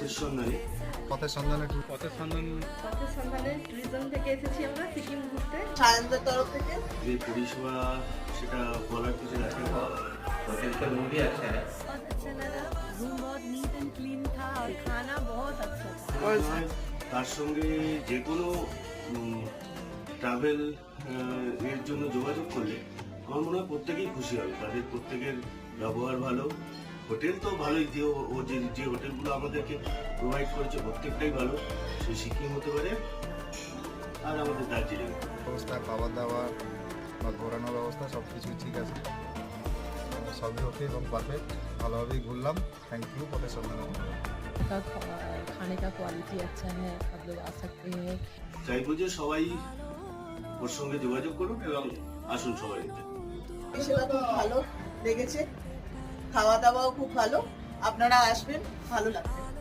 পথের সন্ধানে পথের সন্ধানে ট্যুরিজম থেকে এসেছি আমরা সিকিম ঘুরতে। সায়নদের তরফ থেকে যে পরিষেবা সেটা বলার কিছু রাখে হোটেলটার মধ্যে আছে बहुत अच्छा लगा, रूम बहुत नीट एंड क्लीन था और खाना बहुत अच्छा था। তার সঙ্গে যে কোনো ট্রাভেল এর জন্য যোগাযোগ করলে আমার মনে হয় প্রত্যেকেই খুশি হবে। তাদের প্রত্যেকের ব্যবহার ভালো, হোটেল তো ভালোই, যে ও যে হোটেলগুলো আমাদেরকে প্রোভাইড করেছে প্রত্যেকটাই ভালো। সে সিকিম হতে পারে আর আমাদের দার্জিলিং। ব্যবস্থা, খাবার দাবার বা ঘোরানোর ব্যবস্থা সব কিছুই ঠিক আছে, সবই ওকে এবং পারফেক্ট। ভালোভাবেই ঘুরলাম। থ্যাংক ইউ পথের সন্ধানে। खाने का क्वालिटी अच्छा है, आप लोग आ सकते हैं। চাইবো যে সবাই ওর সঙ্গে যোগাযোগ করুন এবং আসুন সবাই। পরিষেবা খুব ভালো লেগেছে, খাওয়া দাওয়াও খুব ভালো। আপনারা আসবেন, ভালো লাগবে।